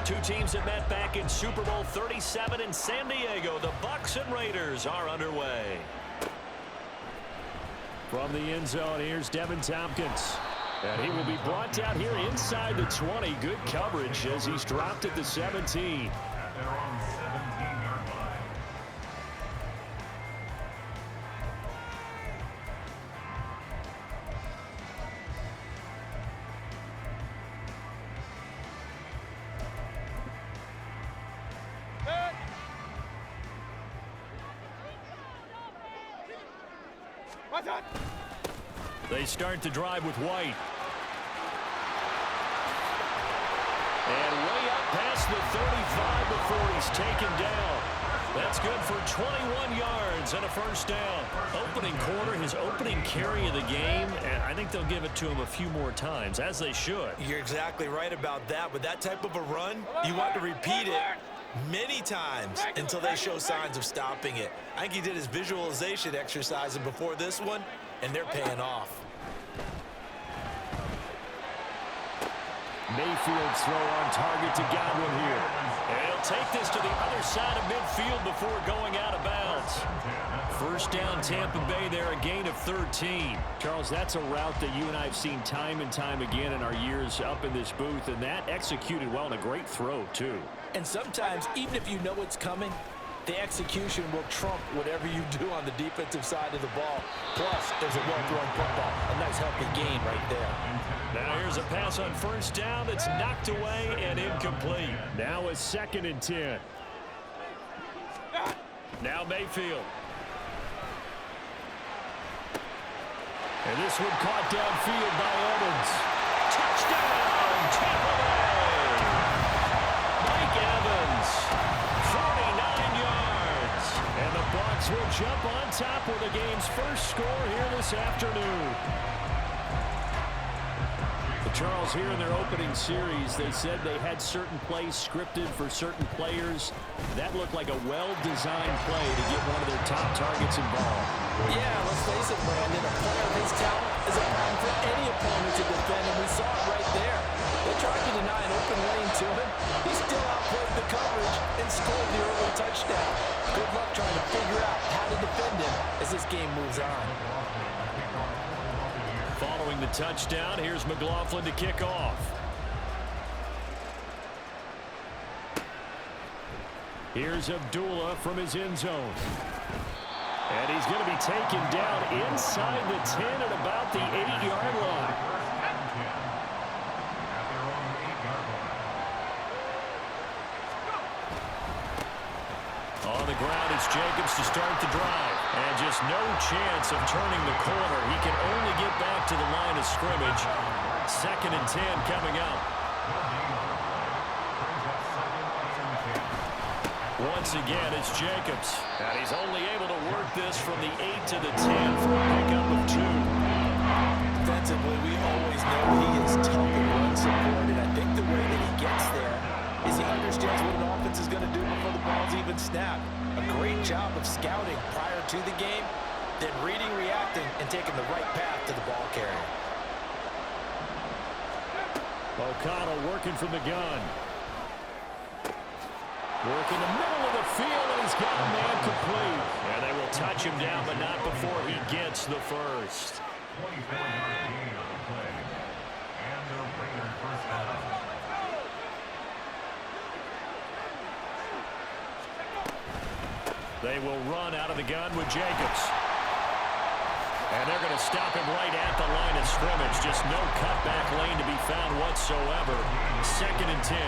Two teams that met back in Super Bowl 37 in San Diego. The Bucs and Raiders are underway. From the end zone, here's Devin Tompkins. And he will be brought down here inside the 20. Good coverage as he's dropped at the 17. They start the drive with White. And way up past the 35 before he's taken down. That's good for 21 yards and a first down. Opening quarter, his opening carry of the game, and I think they'll give it to him a few more times, as they should. You're exactly right about that. With that type of a run, you want to repeat it many times until they show signs of stopping it. I think he did his visualization exercise before this one, and they're paying off. Mayfield's throw on target to Godwin here. And he'll take this to the other side of midfield before going out of bounds. First down, Tampa Bay there, a gain of 13. Charles, that's a route that you and I have seen time and time again in our years up in this booth, and that executed well and a great throw, too. And sometimes, even if you know it's coming, the execution will trump whatever you do on the defensive side of the ball. Plus, there's a well-thrown football. A nice healthy gain right there. Now here's a pass on first down that's knocked away and incomplete. Now a 2nd and 10. Now Mayfield. And this one caught downfield by Evans. Touchdown, Tampa Bay! Mike Evans, 49 yards. And the Bucs will jump on top with the game's first score here this afternoon. Charles, here in their opening series, they said they had certain plays scripted for certain players. That looked like a well-designed play to get one of their top targets involved. Yeah, let's face it, Brandon. A player of his talent is a problem for any opponent to defend, and we saw it right there. They tried to deny an open lane to him. He still outplayed the coverage and scored the early touchdown. Good luck trying to figure out how to defend him as this game moves on. Following the touchdown, here's McLaughlin to kick off. Here's Abdullah from his end zone. And he's going to be taken down inside the 10 at about the 8-yard line. On the ground, it's Jacobs to start the drive. And just no chance of turning the corner. He can only get back to the line of scrimmage. 2nd and 10 coming up. Once again, it's Jacobs. And he's only able to work this from the 8 to the 10 for a pickup of 2. Defensively, we always know he is tough and run support, and I think the way that he gets there is he understands what an offense is going to do before the ball's even snapped. A great job of scouting prior to the game, then reading, reacting, and taking the right path to the ball carrier. O'Connell working from the gun. Working the middle of the field, and he's got a man complete. And they will touch him down, but not before he gets the first. 24-yard gain on the play. And the Raiders first down. They will run out of the gun with Jacobs. And they're going to stop him right at the line of scrimmage. Just no cutback lane to be found whatsoever. 2nd and 10.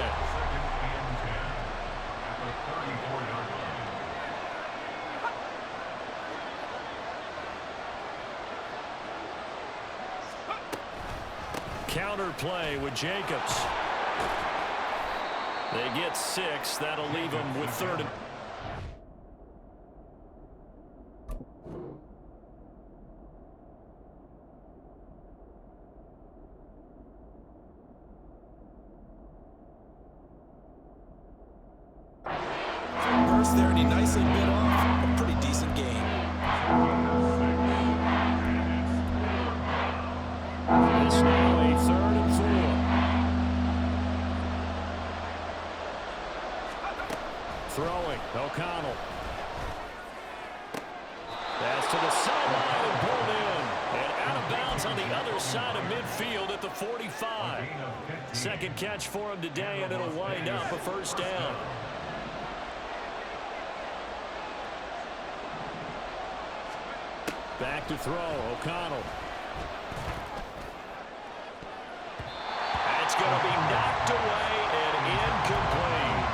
Counter play with Jacobs. They get 6. That'll leave them with 3rd and... There, and he nicely bit off a pretty decent game. It's now a 3rd and 4. Throwing, O'Connell. Pass to the sideline and pulled in. And out of bounds on the other side of midfield at the 45. Second catch for him today, and it'll wind up a first down. Back to throw, O'Connell. That's going to be knocked away and incomplete.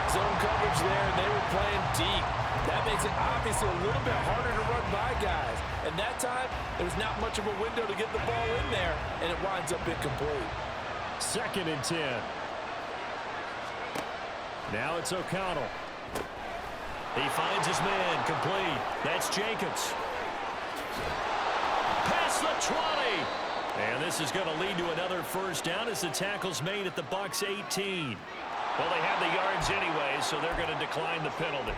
Zone coverage there, and they were playing deep. That makes it obviously a little bit harder to run by guys. And that time, there's not much of a window to get the ball in there, and it winds up incomplete. 2nd and 10. Now it's O'Connell. He finds his man, complete. That's Jacobs. Past the 20. And this is going to lead to another first down as the tackle's made at the Bucs 18. Well, they have the yards anyway, so they're going to decline the penalty.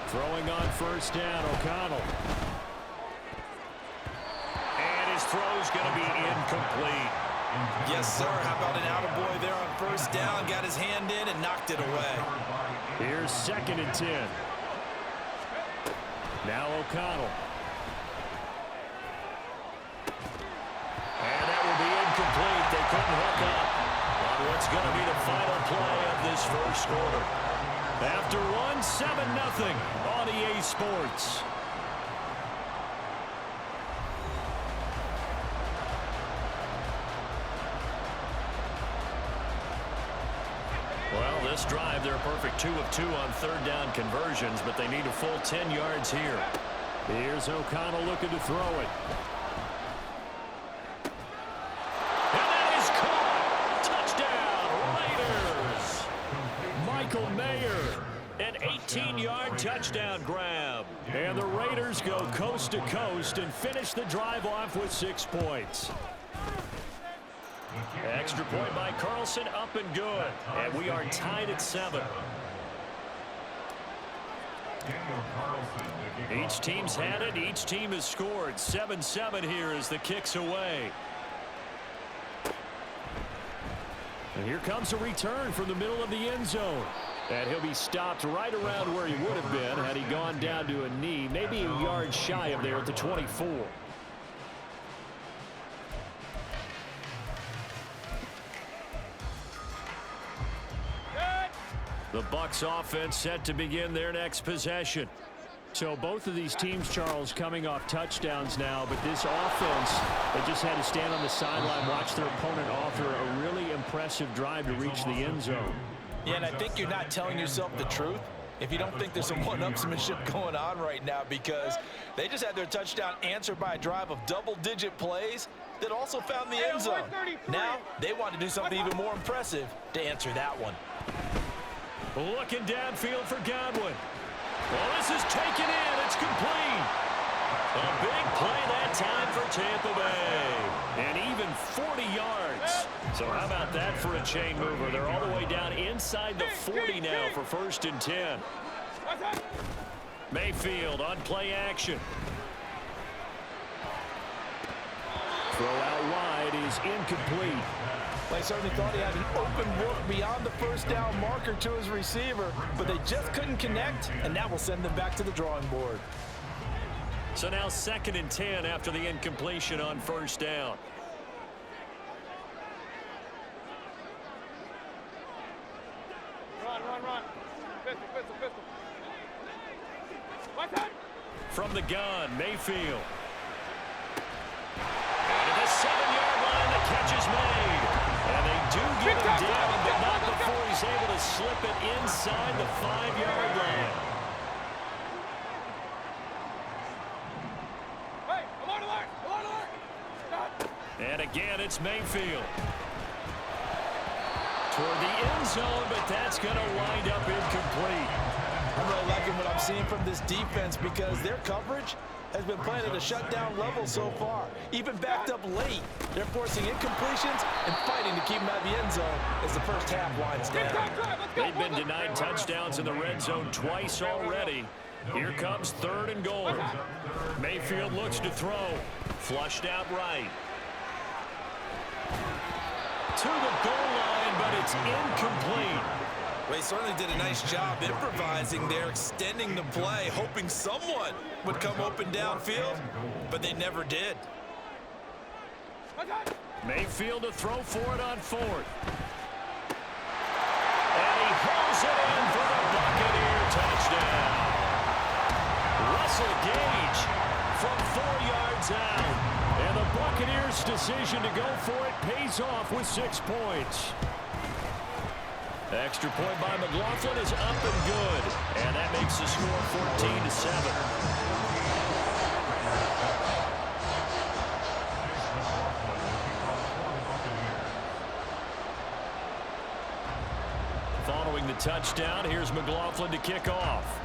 Throwing on first down, O'Connell. And his throw's going to be incomplete. Yes, sir. How about an attaboy there on first down? Got his hand in and knocked it away. Here's 2nd and 10. Now O'Connell. And that will be incomplete. They couldn't hook up on what's going to be the final play of this first quarter. After one, 7-0 on EA Sports. Well, this drive, they're a perfect 2 of 2 on third down conversions, but they need a full 10 yards here. Here's O'Connell looking to throw it. And that is caught. Touchdown, Raiders. Michael Mayer. An 18-yard touchdown grab. And the Raiders go coast to coast and finish the drive off with 6 points. Extra point by Carlson, up and good. And we are tied at 7. Each team's had it. Each team has scored. 7-7 here as the kick's away. And here comes a return from the middle of the end zone. And he'll be stopped right around where he would have been had he gone down to a knee, maybe a yard shy of there at the 24. The Bucs offense set to begin their next possession. So both of these teams, Charles, coming off touchdowns now, but this offense, they just had to stand on the sideline, watch their opponent offer a really impressive drive to reach the end zone. Yeah, and I think you're not telling yourself the truth if you don't think there's some one-upsmanship going on right now, because they just had their touchdown answered by a drive of double-digit plays that also found the end zone. Now they want to do something even more impressive to answer that one. Looking downfield for Godwin. Well, this is taken in. It's complete. A big play that time for Tampa Bay. And even 40 yards. So how about that for a chain mover? They're all the way down inside the 40 now for 1st and 10. Mayfield on play action. Throw out wide is incomplete. They certainly thought he had an open look beyond the first down marker to his receiver, but they just couldn't connect, and that will send them back to the drawing board. So now 2nd and 10 after the incompletion on first down. Run. Pistol. What's that? From the gun, Mayfield. And at the 7-yard line, the catch is made. And they do get him down, but not before he's able to slip it inside the 5-yard line. Hey, alert! And again, it's Mayfield. Toward the end zone, but that's going to wind up incomplete. I'm really liking what I'm seeing from this defense because their coverage has been playing at a shutdown level so far. Even backed up late, they're forcing incompletions and fighting to keep them out of the end zone as the first half winds down. They've been denied touchdowns in the red zone twice already. Here comes 3rd and goal. Mayfield looks to throw. Flushed out right. To the goal line, but it's incomplete. Well, he certainly did a nice job improvising there, extending the play, hoping someone would come open downfield, but they never did. Mayfield to throw for it on 4th. And he hauls it in for the Buccaneer touchdown. Russell Gage from 4 yards out. And the Buccaneers' decision to go for it pays off with 6 points. Extra point by McLaughlin is up and good. And that makes the score 14-7. Following the touchdown, here's McLaughlin to kick off.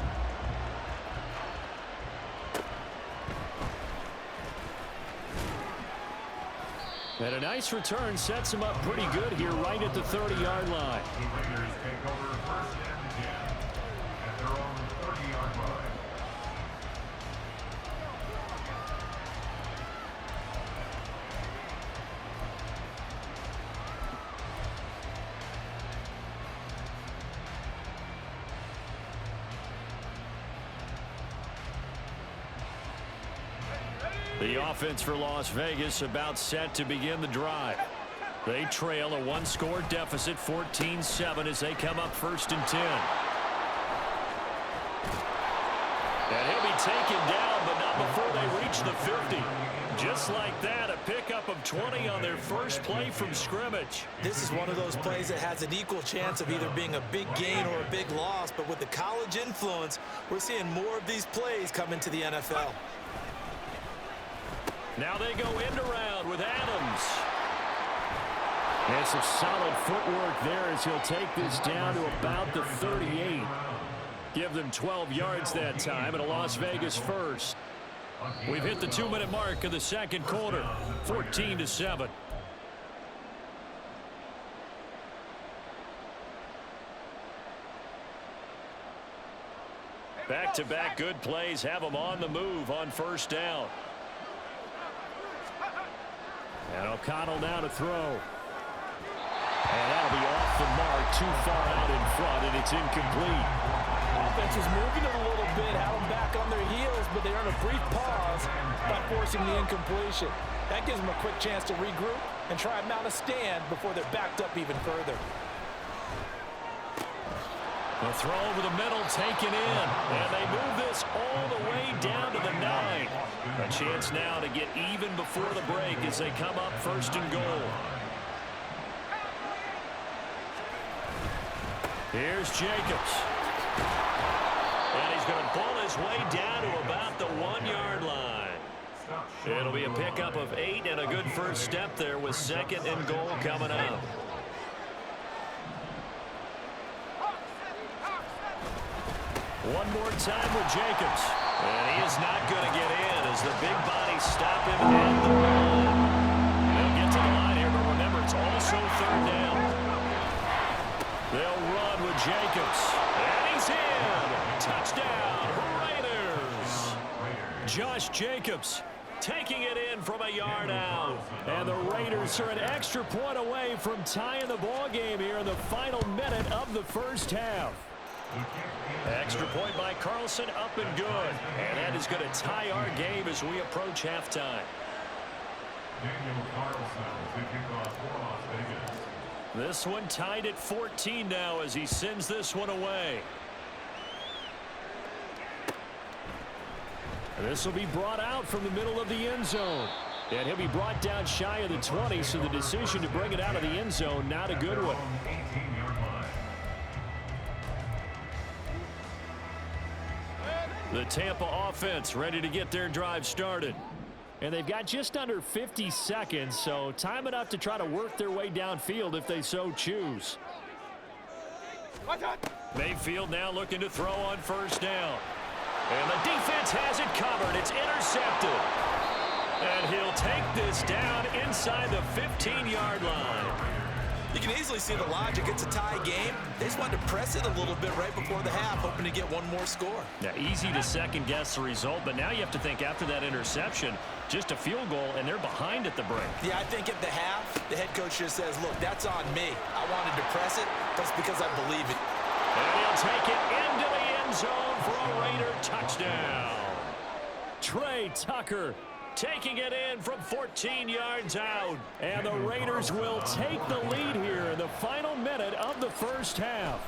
And a nice return sets him up pretty good here right at the 30-yard line. The Raiders take over 1st and 10 at their own 30-yard line. The offense for Las Vegas about set to begin the drive. They trail a 1-score deficit, 14-7, as they come up 1st and 10. And he'll be taken down, but not before they reach the 50. Just like that, a pickup of 20 on their first play from scrimmage. This is one of those plays that has an equal chance of either being a big gain or a big loss, but with the college influence, we're seeing more of these plays come into the NFL. Now they go end around with Adams. And some solid footwork there as he'll take this down to about the 38. Give them 12 yards that time and a Las Vegas first. We've hit the 2-minute mark of the 2nd quarter, 14-7. Back-to-back good plays have them on the move on 1st down. And O'Connell now to throw. And that'll be off the mark, too far out in front, and it's incomplete. Offense is moving it a little bit, had them back on their heels, but they earn a brief pause by forcing the incompletion. That gives them a quick chance to regroup and try and mount a stand before they're backed up even further. The throw over the middle taken in, and they move this all the way down to the 9. A chance now to get even before the break as they come up 1st and goal. Here's Jacobs. And he's going to pull his way down to about the 1-yard line. It'll be a pickup of 8 and a good first step there with 2nd and goal coming up. One more time with Jacobs. And he is not going to get in as the big bodies stop him at the line. They'll get to the line here, but remember, it's also 3rd down. They'll run with Jacobs. And he's in. Touchdown, Raiders. Josh Jacobs taking it in from a yard out. And the Raiders are an extra point away from tying the ball game here in the final minute of the 1st half. Extra point by Carlson, up and good. And that is going to tie our game as we approach halftime. Daniel Carlson, the kickoff for Las Vegas. This one tied at 14 now as he sends this one away. This will be brought out from the middle of the end zone. And he'll be brought down shy of the 20, so the decision to bring it out of the end zone, not a good one. 18-yard line. The Tampa offense ready to get their drive started. And they've got just under 50 seconds, so time enough to try to work their way downfield if they so choose. Mayfield now looking to throw on 1st down. And the defense has it covered. It's intercepted. And he'll take this down inside the 15-yard line. You can easily see the logic. It's a tie game. They just wanted to press it a little bit right before the half, hoping to get one more score. Now, easy to second-guess the result, but now you have to think after that interception, just a field goal, and they're behind at the break. Yeah, I think at the half, the head coach just says, look, that's on me. I wanted to press it. That's because I believe it. And he'll take it into the end zone for a Raider touchdown. Trey Tucker taking it in from 14 yards out. And the Raiders will take the lead here in the final minute of the first half.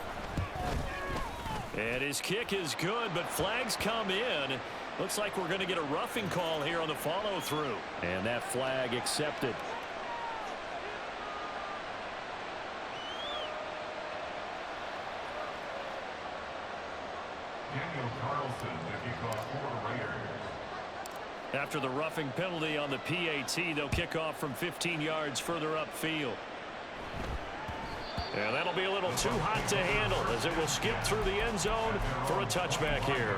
And his kick is good, but flags come in. Looks like we're going to get a roughing call here on the follow-through. And that flag accepted. Daniel Carlson, the kickoff for Raiders. After the roughing penalty on the PAT, they'll kick off from 15 yards further upfield. And that'll be a little too hot to handle as it will skip through the end zone for a touchback here.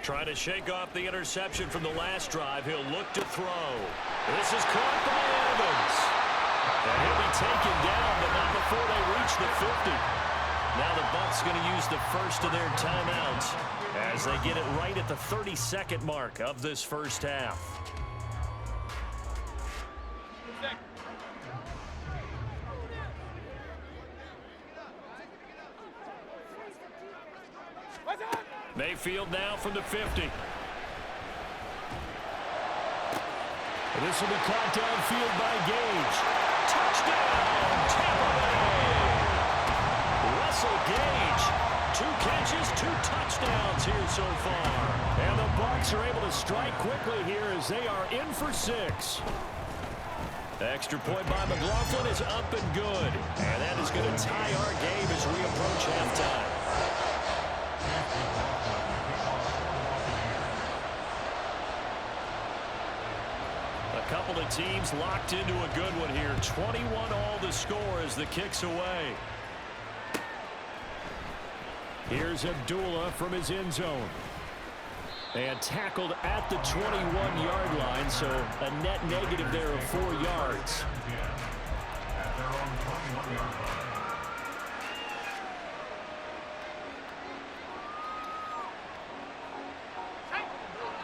Trying to shake off the interception from the last drive. He'll look to throw. This is caught by Evans. And he'll be taken down, but not before they reach the 50. Now the Bucs going to use the first of their timeouts as they get it right at the 30-second mark of this first half. Mayfield now from the 50. This will be caught downfield by Gage. Touchdown, Tampa Bay! Russell Gage, 2 catches, 2 touchdowns here so far. And the Bucs are able to strike quickly here as they are in for 6. The extra point by McLaughlin is up and good. And that is going to tie our game as we approach halftime. A couple of teams locked into a good one here. 21 all the score as the kick's away. Here's Abdullah from his end zone. And tackled at the 21-yard line, so a net negative there of 4 yards. At their own 21-yard line.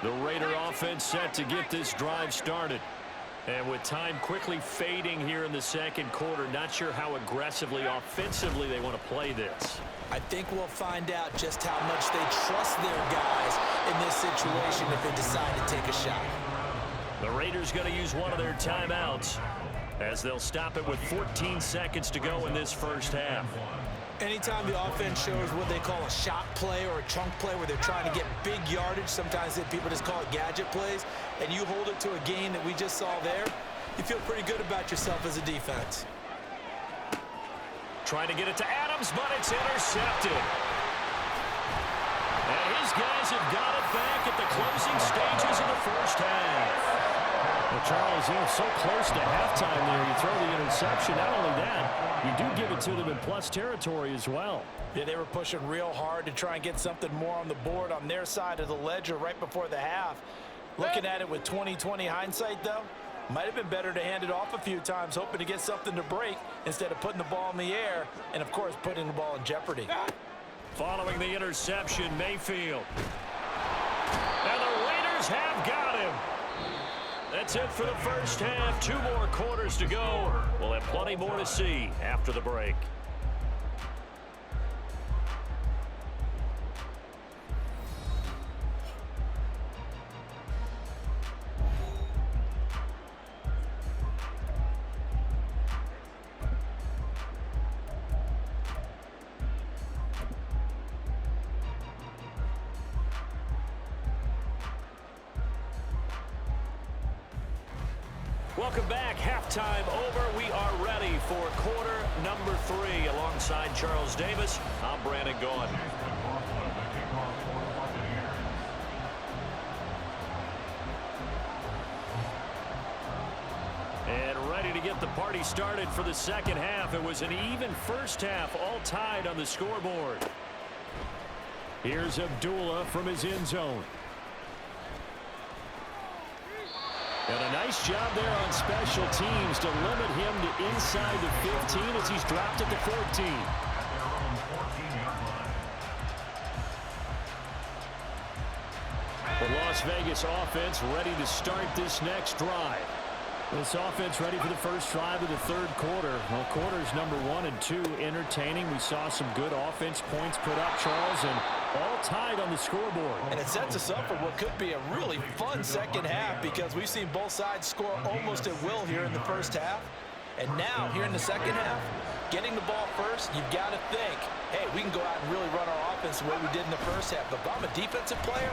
The Raider offense set to get this drive started. And with time quickly fading here in the second quarter, not sure how aggressively, offensively they want to play this. I think we'll find out just how much they trust their guys in this situation if they decide to take a shot. The Raiders going to use one of their timeouts as they'll stop it with 14 seconds to go in this first half. Anytime the offense shows what they call a shot play or a chunk play where they're trying to get big yardage, sometimes people just call it gadget plays, and you hold it to a gain that we just saw there, you feel pretty good about yourself as a defense. Trying to get it to Adams, but it's intercepted. And his guys have got it back at the closing stages of the first half. Well, Charles, so close to halftime there. You throw the interception. Not only that, you do give it to them in plus territory as well. Yeah, they were pushing real hard to try and get something more on the board on their side of the ledger right before the half. Looking at it with 20/20 hindsight, though, might have been better to hand it off a few times, hoping to get something to break instead of putting the ball in the air and, of course, putting the ball in jeopardy. Following the interception, Mayfield. And the Raiders have got him. That's it for the first half. 2 more quarters to go. We'll have plenty more to see after the break. Welcome back. Halftime over. We are ready for quarter number 3. Alongside Charles Davis, I'm Brandon Gaughan. And ready to get the party started for the second half. It was an even first half, all tied on the scoreboard. Here's Abdullah from his end zone. And a nice job there on special teams to limit him to inside the 15 as he's dropped at the 14. The Las Vegas offense ready to start this next drive. This offense ready for the first drive of the third quarter. Well, quarters number 1 and 2 entertaining. We saw some good offense points put up, Charles, and all tied on the scoreboard. And it sets us up for what could be a really fun second half because we've seen both sides score almost at will here in the first half. And now, here in the second half, getting the ball first, you've got to think, hey, we can go out and really run our offense the way we did in the first half. But if I'm a defensive player,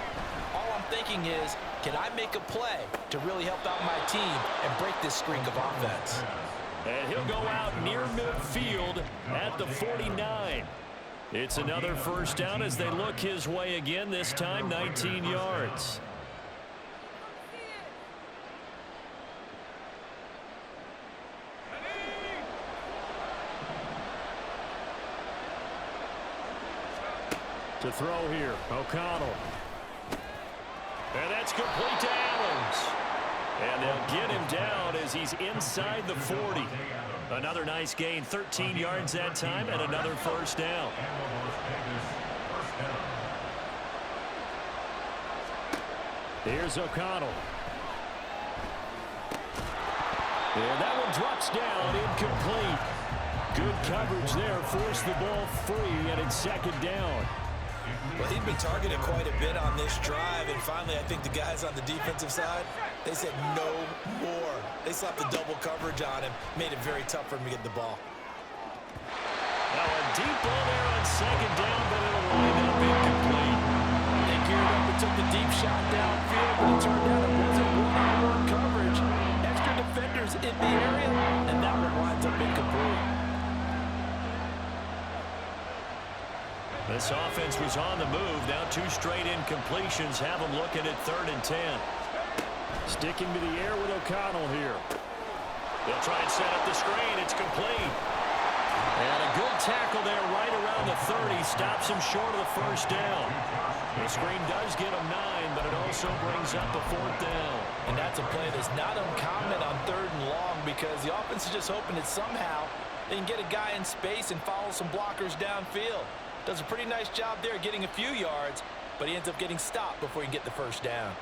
all I'm thinking is, can I make a play to really help out my team and break this streak of offense? And he'll go out near midfield at the 49. It's another first down as they look his way again, this time 19 yards. To throw here, O'Connell. And that's complete to Adams. And they'll get him down as he's inside the 40. Another nice gain, 13 yards that time, and another first down. Here's O'Connell. And that one drops down, incomplete. Good coverage there, forced the ball free, and it's second down. Well, he'd been targeted quite a bit on this drive, and finally I think the guys on the defensive side, they said no more. They slapped the double coverage on him, made it very tough for him to get the ball. Now a deep ball there on second down, but it'll wind up incomplete. They geared up and took the deep shot downfield, but it turned out it wasn't one-on-one coverage. Extra defenders in the area, and that one winds up incomplete. This offense was on the move. Now 2 straight incompletions have them looking at 3rd and 10. Sticking to the air with O'Connell here. They'll try and set up the screen. It's complete. And a good tackle there right around the 30. Stops him short of the first down. The screen does get him 9, but it also brings up a 4th down. And that's a play that's not uncommon on 3rd and long because the offense is just hoping that somehow they can get a guy in space and follow some blockers downfield. Does a pretty nice job there getting a few yards, but he ends up getting stopped before he can get the first down.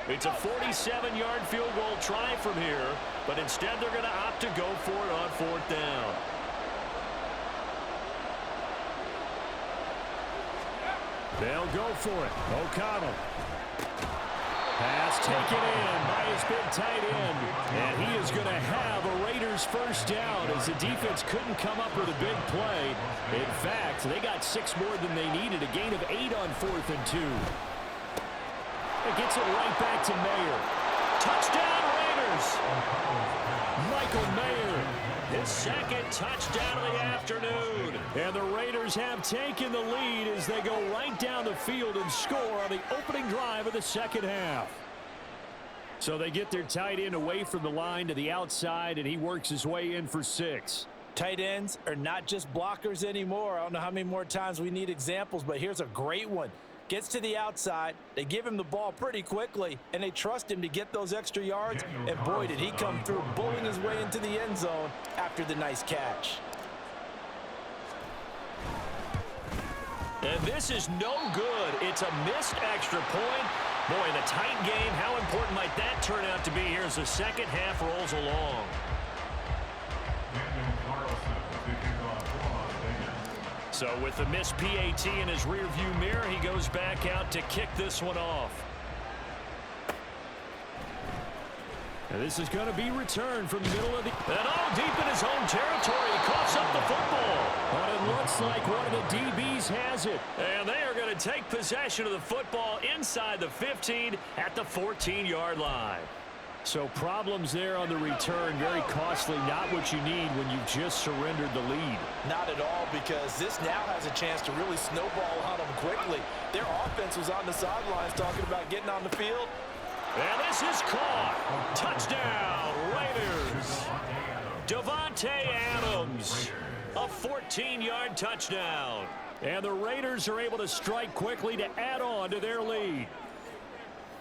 It's a 47-yard field goal try from here, but instead they're going to opt to go for it on 4th down. They'll go for it. O'Connell. Pass taken in by his big tight end. And he is going to have a Raiders first down as the defense couldn't come up with a big play. In fact, they got 6 more than they needed. A gain of 8 on 4th and 2. It gets it right back to Mayer. Touchdown Raiders! Michael Mayer, his 2nd touchdown of the afternoon. And the Raiders have taken the lead as they go right down the field and score on the opening drive of the second half. So they get their tight end away from the line to the outside, and he works his way in for 6. Tight ends are not just blockers anymore. I don't know how many more times we need examples, but here's a great one. Gets to the outside, they give him the ball pretty quickly, and they trust him to get those extra yards, and boy, did he come through, bullying his way into the end zone after the nice catch. And this is no good. It's a missed extra point. Boy, in a tight game, how important might that turn out to be here as the second half rolls along? So with the missed PAT in his rearview mirror, he goes back out to kick this one off. And this is going to be returned from the middle of the... And deep in his own territory, he coughs up the football. But it looks like one of the DBs has it. And they are going to take possession of the football inside the 15 at the 14-yard line. So problems there on the return, very costly, not what you need when you've just surrendered the lead. Not at all, because this now has a chance to really snowball on them quickly. Their offense was on the sidelines talking about getting on the field. And this is caught. Touchdown, Raiders. Davante Adams, a 14-yard touchdown. And the Raiders are able to strike quickly to add on to their lead.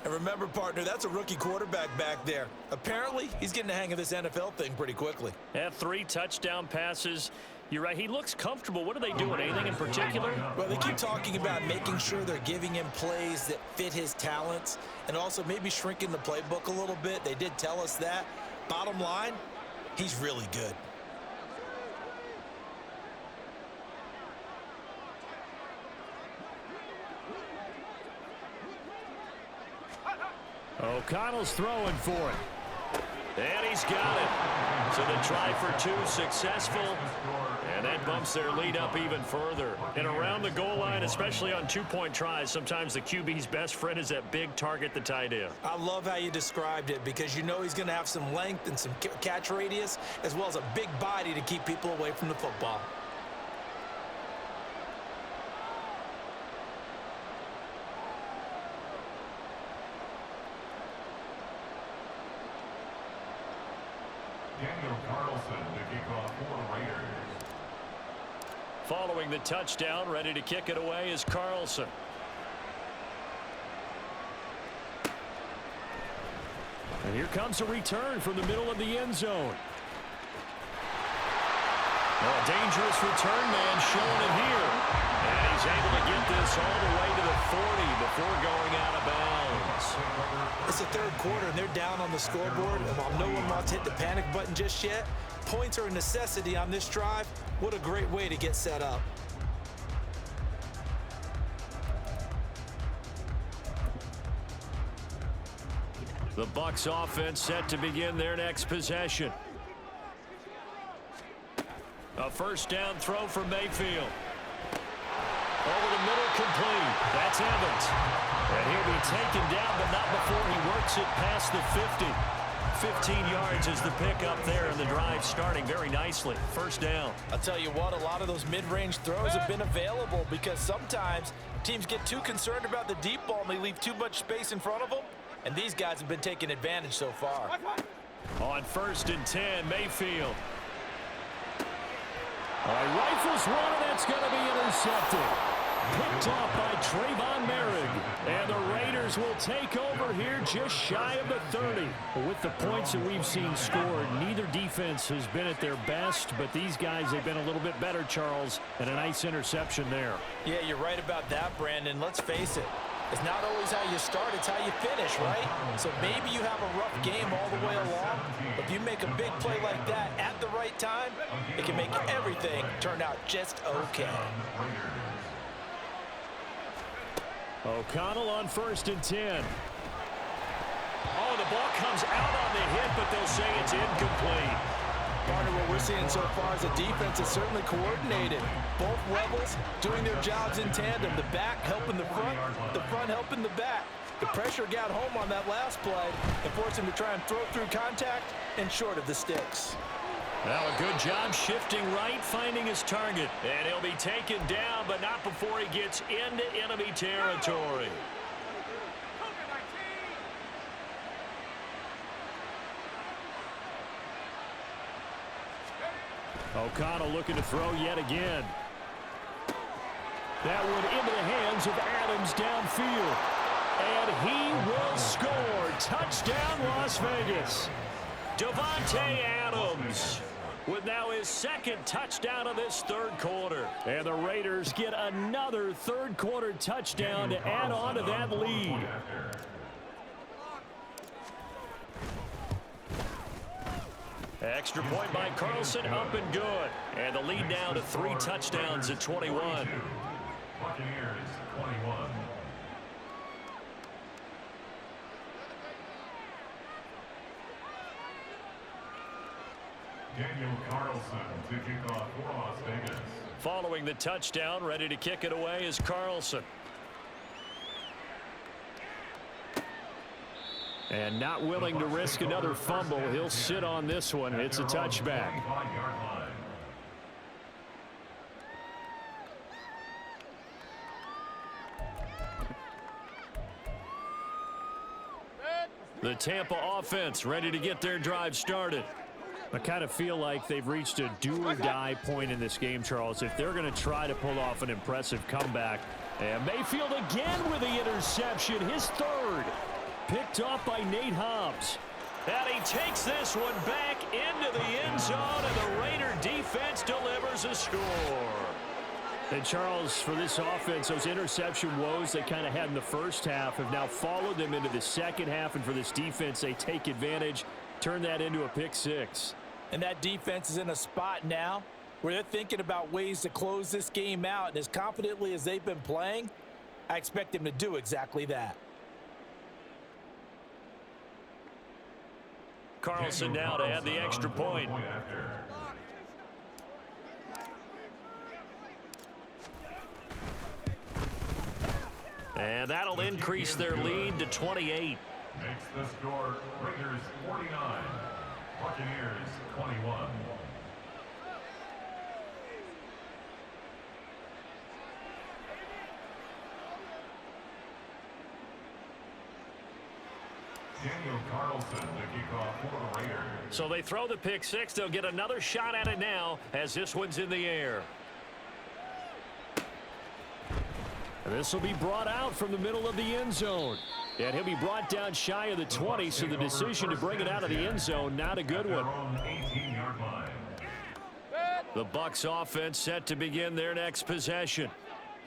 And remember, partner, that's a rookie quarterback back there. Apparently, he's getting the hang of this NFL thing pretty quickly. Had 3 touchdown passes. You're right, he looks comfortable. What are they doing? Anything in particular? Well, they keep talking about making sure they're giving him plays that fit his talents and also maybe shrinking the playbook a little bit. They did tell us that. Bottom line, he's really good. O'Connell's throwing for it. And he's got it. So the try for 2 successful. And that bumps their lead up even further. And around the goal line, especially on 2-point tries, sometimes the QB's best friend is that big target, the tight end. I love how you described it because you know he's going to have some length and some catch radius as well as a big body to keep people away from the football. Following the touchdown, ready to kick it away is Carlson. And here comes a return from the middle of the end zone. A dangerous return man showing it here. And he's able to get this all the way to the 40 before going out of bounds. It's the third quarter, and they're down on the scoreboard. And while no one wants to hit the panic button just yet, points are a necessity on this drive. What a great way to get set up. The Bucs offense set to begin their next possession. A first down throw for Mayfield. Over the middle, complete. That's Evans. And he'll be taken down, but not before he works it past the 50. 15 yards is the pickup there, and the drive starting very nicely. First down. I'll tell you what, a lot of those mid-range throws have been available because sometimes teams get too concerned about the deep ball and they leave too much space in front of them, and these guys have been taking advantage so far. On 1st and 10, Mayfield. Rifles one, and that's going to be intercepted. Picked off by Trayvon Merrick. And the Raiders will take over here just shy of the 30. With the points that we've seen scored, neither defense has been at their best, but these guys have been a little bit better, Charles, and a nice interception there. Yeah, you're right about that, Brandon. Let's face it. It's not always how you start, it's how you finish, right? So maybe you have a rough game all the way along, but if you make a big play like that at the right time, it can make everything turn out just okay. O'Connell on 1st and 10. Oh, the ball comes out on the hit, but they'll say it's incomplete. Partner, what we're seeing so far is a defense is certainly coordinated. Both levels doing their jobs in tandem. The back helping the front helping the back. The pressure got home on that last play and forced him to try and throw through contact and short of the sticks. Well, a good job shifting right, finding his target. And he'll be taken down, but not before he gets into enemy territory. O'Connell looking to throw yet again. That one into the hands of Adams downfield. And he will score. Touchdown, Las Vegas. Davante Adams with now his 2nd touchdown of this 3rd quarter. And the Raiders get another 3rd quarter touchdown to add on to that lead. Extra point by Carlson, up and good. And the lead now to 3 touchdowns at 21. Buccaneers 21. Daniel Carlson to kick off for Las Vegas. Following the touchdown, ready to kick it away is Carlson. And not willing to risk another fumble. He'll sit on this one. It's a touchback. The Tampa offense ready to get their drive started. I kind of feel like they've reached a do-or-die point in this game, Charles, if they're going to try to pull off an impressive comeback. And Mayfield again with the interception, his third. Picked off by Nate Hobbs. And he takes this one back into the end zone, and the Raider defense delivers a score. And Charles, for this offense, those interception woes they kind of had in the first half have now followed them into the second half. And for this defense, they take advantage, turn that into a pick six. And that defense is in a spot now where they're thinking about ways to close this game out. And as confidently as they've been playing, I expect them to do exactly that. Carlson now to add the extra point. And that'll increase their lead to 28. Makes the score Raiders 49, Buccaneers 21. Daniel Carlson, the kickoff for the Raiders. So they throw the pick six. They'll get another shot at it now as this one's in the air. And this will be brought out from the middle of the end zone. And he'll be brought down shy of the 20, so the decision to bring it out of the end zone, not a good one. The Bucs offense set to begin their next possession.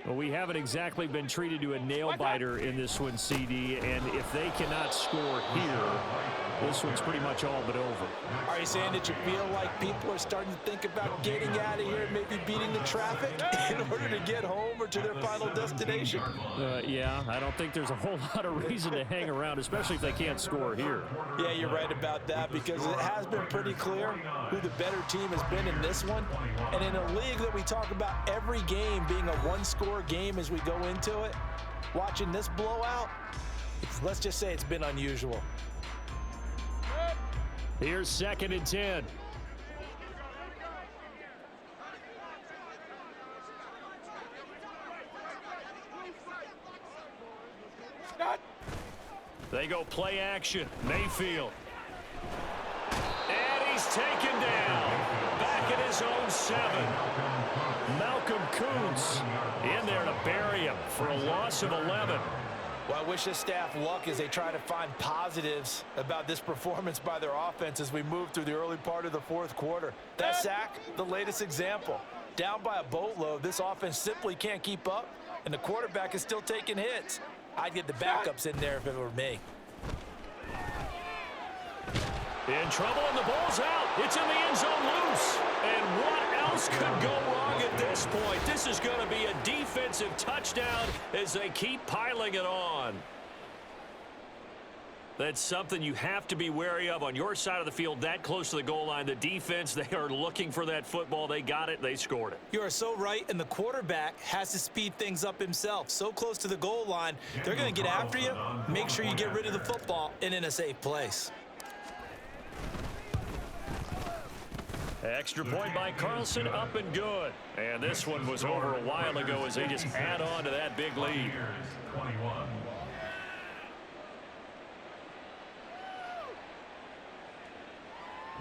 Well, we haven't exactly been treated to a nail-biter in this one, CD, and if they cannot score here, this one's pretty much all but over. Are you saying that you feel like people are starting to think about getting out of here, maybe beating the traffic in order to get home or to their final destination? Yeah, I don't think there's a whole lot of reason to hang around, especially if they can't score here. Yeah, you're right about that, because it has been pretty clear who the better team has been in this one. And in a league that we talk about every game being a one-score game as we go into it, watching this blowout, let's just say it's been unusual. Here's 2nd and 10. They go play action. Mayfield. And he's taken down. Back at his own 7. Malcolm Kuntz In there to bury him for a loss of 11. Well, I wish this staff luck as they try to find positives about this performance by their offense as we move through the early part of the fourth quarter. That sack, the latest example. Down by a boatload, this offense simply can't keep up, and the quarterback is still taking hits. I'd get the backups in there if it were me. In trouble, and the ball's out. It's in the end zone loose. And what else could go wrong at this point? This is going to be a defensive touchdown as they keep piling it on. That's something you have to be wary of on your side of the field, that close to the goal line. The defense, they are looking for that football. They got it. They scored it. You are so right, and the quarterback has to speed things up himself. So close to the goal line, they're going to get after you. Make sure you get rid of the football and in a safe place. Extra point by Carlson, up and good. And this one was over a while ago as they just add on to that big lead.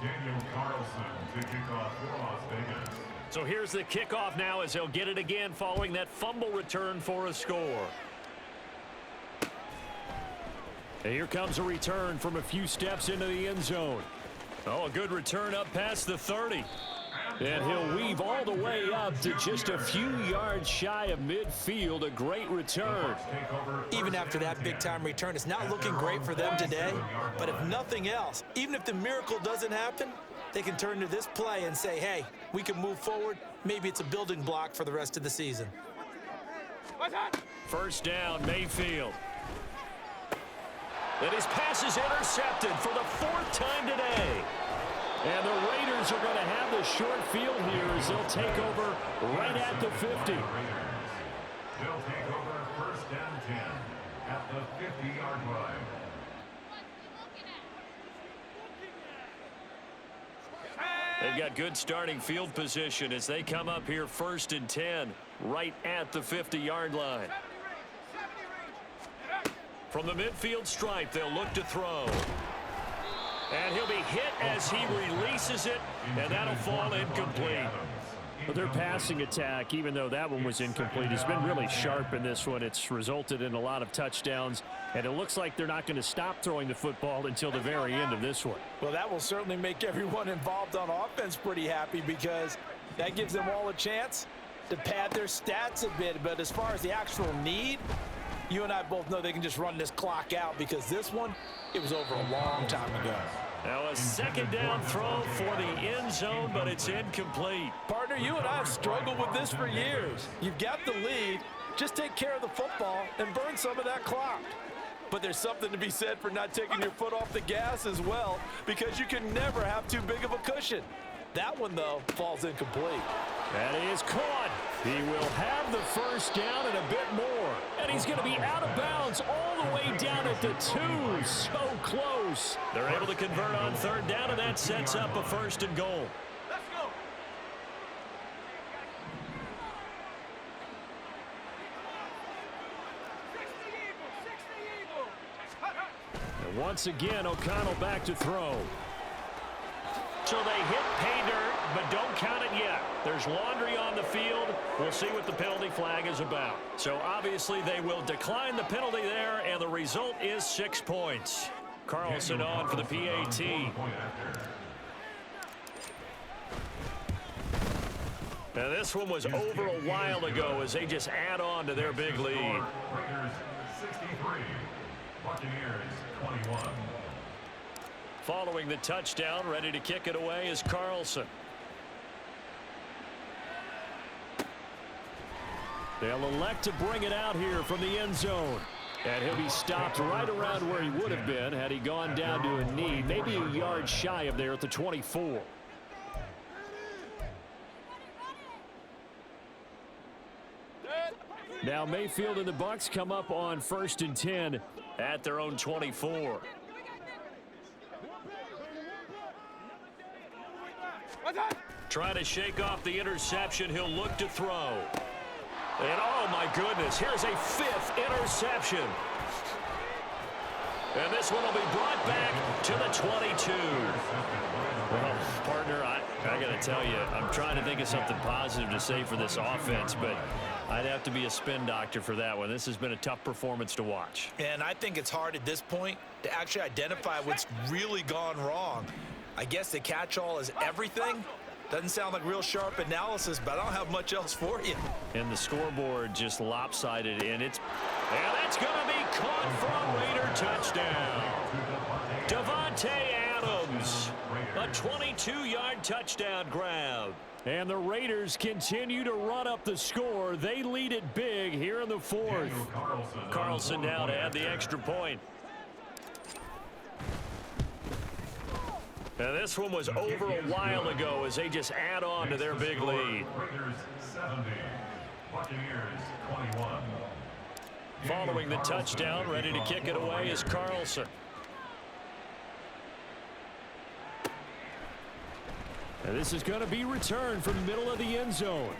Daniel Carlson to kick off for Las Vegas. So here's the kickoff now as they'll get it again following that fumble return for a score. And here comes a return from a few steps into the end zone. Oh, a good return up past the 30. And he'll weave all the way up to just a few yards shy of midfield. A great return. Even after that big-time return, it's not looking great for them today. But if nothing else, even if the miracle doesn't happen, they can turn to this play and say, hey, we can move forward. Maybe it's a building block for the rest of the season. First down, Mayfield. And his pass is intercepted for the 4th time today. And the Raiders are going to have the short field here as they'll take over right at the 50. They'll take over 1st and 10 at the 50-yard line. They've got good starting field position as they come up here 1st and 10 right at the 50-yard line. From the midfield stripe, they'll look to throw. And he'll be hit as he releases it, and that'll fall incomplete. But their passing attack, even though that one was incomplete, has been really sharp in this one. It's resulted in a lot of touchdowns, and it looks like they're not going to stop throwing the football until the very end of this one. Well, that will certainly make everyone involved on offense pretty happy because that gives them all a chance to pad their stats a bit. But as far as the actual need, you and I both know they can just run this clock out because this one, it was over a long time ago. Now a second down throw for the end zone, but it's incomplete. Partner, you and I have struggled with this for years. You've got the lead. Just take care of the football and burn some of that clock. But there's something to be said for not taking your foot off the gas as well, because you can never have too big of a cushion. That one, though, falls incomplete. That is caught. He will have the first down and a bit more. And he's going to be out of bounds all the way down at the 2. So close. They're able to convert on third down, and that sets up a first and goal. Let's go. And once again, O'Connell back to throw. So they hit pay dirt, but don't count it yet. There's laundry on the field. We'll see what the penalty flag is about. So obviously they will decline the penalty there, and the result is 6 points. Carlson on for the PAT. Now this one was over a while ago as they just add on to their big lead. Raiders 63, Buccaneers 21. Following the touchdown, ready to kick it away is Carlson. They'll elect to bring it out here from the end zone. And he'll be stopped right around where he would have been had he gone down to a knee, maybe a yard shy of there at the 24. Now Mayfield and the Bucs come up on 1st and 10 at their own 24. Trying to shake off the interception. He'll look to throw. And oh my goodness, here's a 5th interception. And this one will be brought back to the 22. Well, partner, I got to tell you, I'm trying to think of something positive to say for this offense, but I'd have to be a spin doctor for that one. This has been a tough performance to watch. And I think it's hard at this point to actually identify what's really gone wrong. I guess the catch-all is everything. Doesn't sound like real sharp analysis, but I don't have much else for you. And the scoreboard just lopsided, and that's going to be caught for a Raider touchdown. Devontae Adams, a 22-yard touchdown grab. And the Raiders continue to run up the score. They lead it big here in the 4th. Carlson now to add the extra point. And this one was over a while ago as they just add on to their big lead. Raiders 70, Buccaneers 21. Following the touchdown, ready to kick it away is Carlson. And this is going to be returned from the middle of the end zone.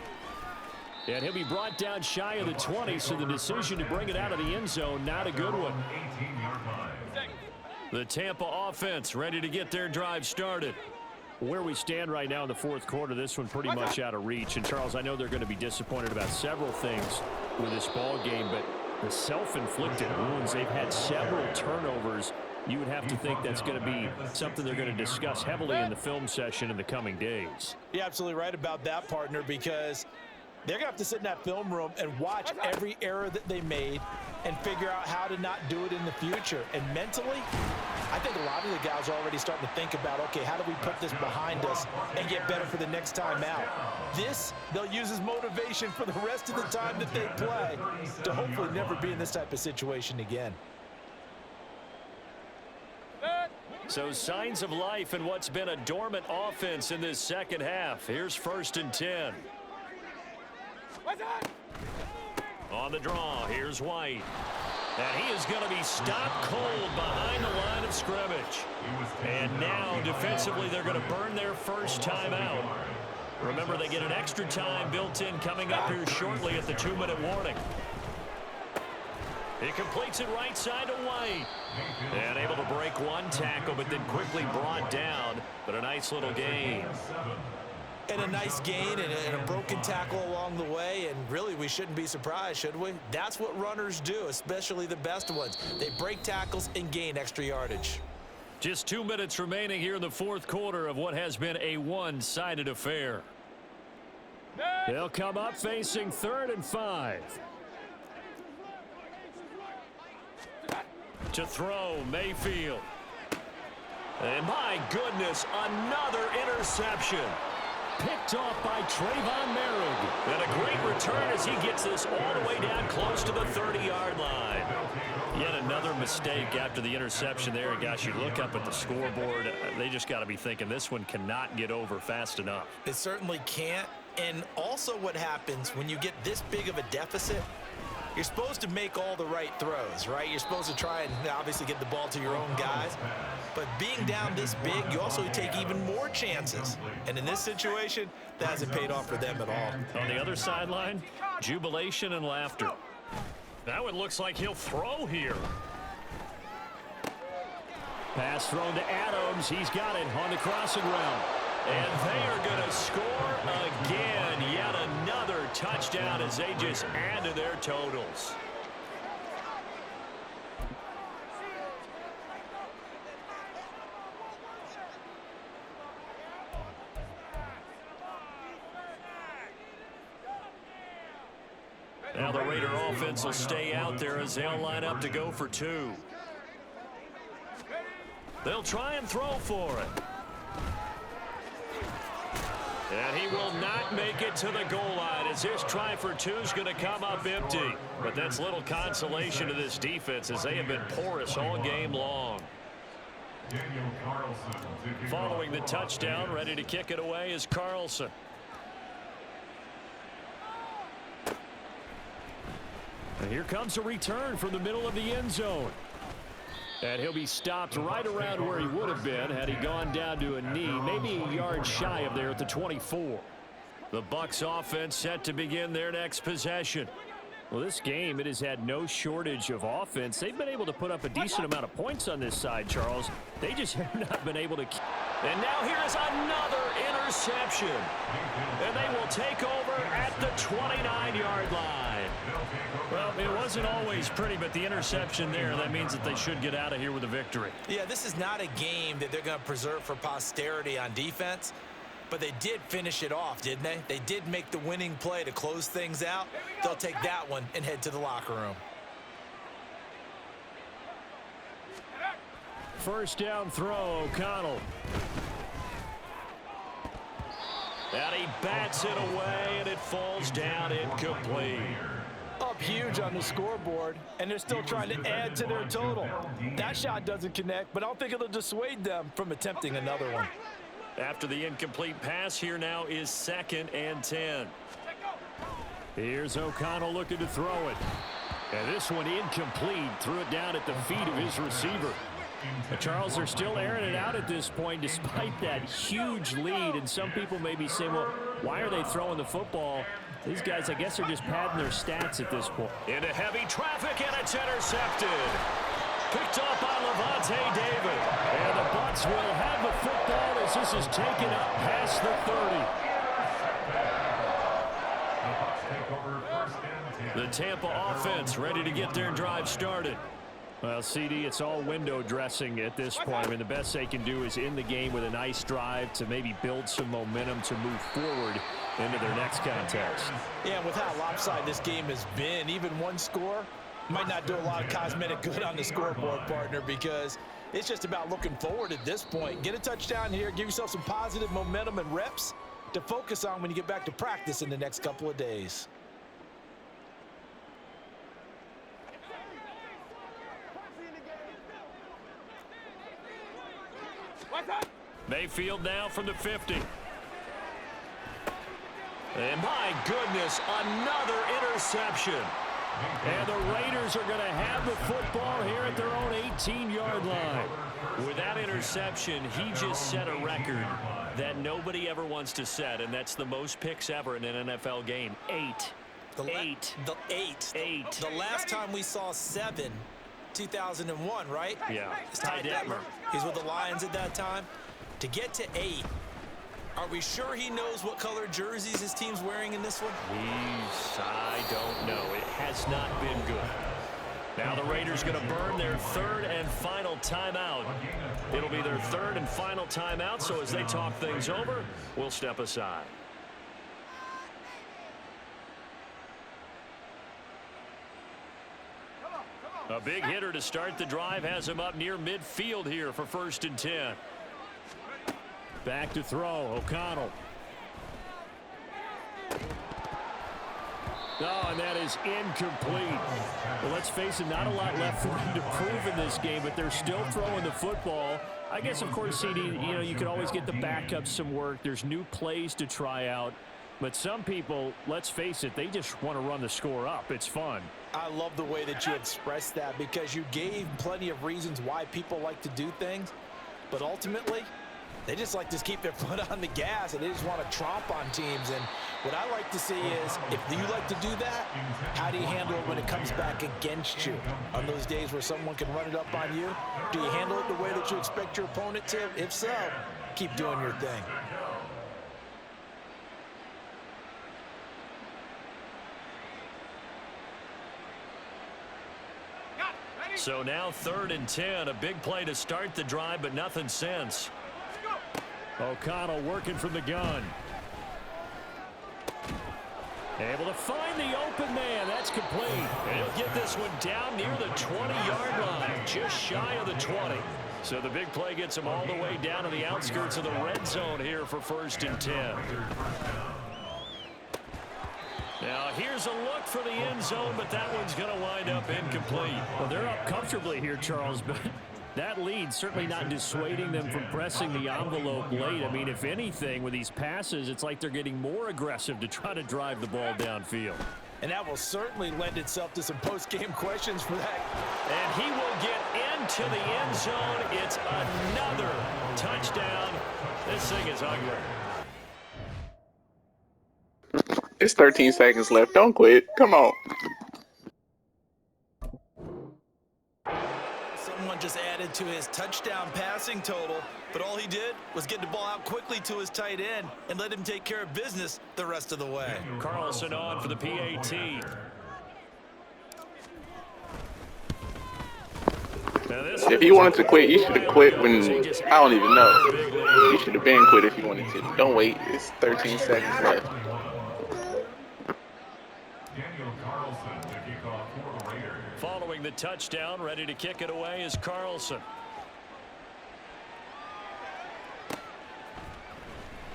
And he'll be brought down shy of the 20, so the decision to bring it out of the end zone, not a good one. 18-yard line. The Tampa offense ready to get their drive started. Where we stand right now in the 4th quarter, this one pretty much out of reach. And, Charles, I know they're going to be disappointed about several things with this ball game, but the self-inflicted wounds, they've had several turnovers. You would have to think that's going to be something they're going to discuss heavily in the film session in the coming days. You're absolutely right about that, partner, because they're going to have to sit in that film room and watch every error that they made and figure out how to not do it in the future. And mentally, I think a lot of the guys are already starting to think about, okay, how do we put this behind us and get better for the next time out? This, they'll use as motivation for the rest of the time that they play to hopefully never be in this type of situation again. So signs of life in what's been a dormant offense in this second half. Here's 1st and 10. On the draw, here's White. And he is going to be stopped cold behind the line of scrimmage. And now, defensively, they're going to burn their first timeout. Remember, they get an extra time built in coming up here shortly at the 2-minute warning. He completes it right side to White. And able to break one tackle, but then quickly brought down. But a nice little gain. And a nice gain and a broken tackle along the way. And really, we shouldn't be surprised, should we? That's what runners do, especially the best ones. They break tackles and gain extra yardage. Just 2 minutes remaining here in the fourth quarter of what has been a one-sided affair. They'll come up facing 3rd and 5. To throw, Mayfield. And my goodness, another interception. Picked off by Trayvon Merrick. And a great return as he gets this all the way down close to the 30-yard line. Yet another mistake after the interception there. And gosh, you look up at the scoreboard, they just got to be thinking this one cannot get over fast enough. It certainly can't. And also what happens when you get this big of a deficit, you're supposed to make all the right throws, right? You're supposed to try and obviously get the ball to your own guys. But being down this big, you also take even more chances. And in this situation, that hasn't paid off for them at all. On the other sideline, jubilation and laughter. Now it looks like he'll throw here. Pass thrown to Adams. He's got it on the crossing route. And they are going to score again. Yet another touchdown as they just add to their totals. Now the Raider offense will stay out there as they'll line up to go for 2. They'll try and throw for it. And he will not make it to the goal line as his try for 2 is going to come up empty. But that's little consolation to this defense as they have been porous all game long. Following the touchdown, ready to kick it away is Carlson. And here comes a return from the middle of the end zone. And he'll be stopped right around where he would have been had he gone down to a knee, maybe a yard shy of there at the 24. The Bucs offense set to begin their next possession. Well, this game, it has had no shortage of offense. They've been able to put up a decent amount of points on this side, Charles. They just have not been able to. And now here's another interception. And they will take over at the 29-yard line. Well, it wasn't always pretty, but the interception there, that means that they should get out of here with a victory. Yeah, this is not a game that they're going to preserve for posterity on defense, but they did finish it off, didn't they? They did make the winning play to close things out. They'll take that one and head to the locker room. First down throw, O'Connell. And he bats it away, and it falls down incomplete. Up huge on the scoreboard, and they're still trying to add to their total. That shot doesn't connect, but I don't think it'll dissuade them from attempting another one. After the incomplete pass, here now is 2nd and 10. Here's O'Connell looking to throw it. And this one incomplete. Threw it down at the feet of his receiver. But Charles, they're still airing it out at this point despite that huge lead. And some people may be saying, well, why are they throwing the football? These guys, I guess, are just padding their stats at this point. Into heavy traffic, and it's intercepted. Picked up by Levante David. And the Bucs will have the football as this is taken up past the 30. The Tampa offense ready to get their drive started. Well, CD, it's all window dressing at this point. I mean, the best they can do is end the game with a nice drive to maybe build some momentum to move forward into their next contest. Yeah, with how lopsided this game has been, even one score might not do a lot of cosmetic good on the scoreboard, partner, because it's just about looking forward at this point. Get a touchdown here, give yourself some positive momentum and reps to focus on when you get back to practice in the next couple of days. Mayfield now from the 50. And my goodness, another interception. And the Raiders are going to have the football here at their own 18-yard line. With that interception, he just set a record that nobody ever wants to set, and that's the most picks ever in an NFL game, 8. 8. The 8. 8. The last time we saw 7, 2001, right? Yeah. It's Ty Detmer. He's with the Lions at that time. To get to 8, are we sure he knows what color jerseys his team's wearing in this one? I don't know. It has not been good. Now the Raiders going to burn their 3rd and final timeout. It'll be their 3rd and final timeout, so as they talk things over, we'll step aside. A big hitter to start the drive has him up near midfield here for 1st and 10. Back to throw, O'Connell. Oh, and that is incomplete. Well, let's face it, not a lot left for them to prove in this game, but they're still throwing the football. I guess, of course, CD, you could always get the backups some work. There's new plays to try out. But some people, let's face it, they just want to run the score up. It's fun. I love the way that you expressed that because you gave plenty of reasons why people like to do things. But ultimately, they just like to keep their foot on the gas, and they just want to tromp on teams. And what I like to see is, if you like to do that, how do you handle it when it comes back against you? On those days where someone can run it up on you, do you handle it the way that you expect your opponent to? If so, keep doing your thing. So now 3rd and 10, a big play to start the drive, but nothing since. O'Connell working from the gun. Able to find the open man. That's complete. And he'll get this one down near the 20-yard line, just shy of the 20. So the big play gets him all the way down to the outskirts of the red zone here for 1st and 10. Now here's a look for the end zone, but that one's going to wind up incomplete. Well, they're up comfortably here, Charles, but that lead certainly not dissuading them from pressing the envelope late. I mean, if anything, with these passes, it's like they're getting more aggressive to try to drive the ball downfield. And that will certainly lend itself to some post-game questions for that. And he will get into the end zone. It's another touchdown. This thing is ugly. It's 13 seconds left. Don't quit. Come on. Someone just added to his touchdown passing total, but all he did was get the ball out quickly to his tight end and let him take care of business the rest of the way. Carlson on for the PAT. If you wanted to quit, you should have quit when, I don't even know. You should have been quit if you wanted to. Don't wait. It's 13 seconds left. Following the touchdown, ready to kick it away is Carlson.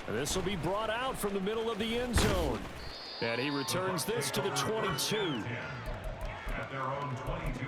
And this will be brought out from the middle of the end zone. And he returns this to the 22. At their own 22.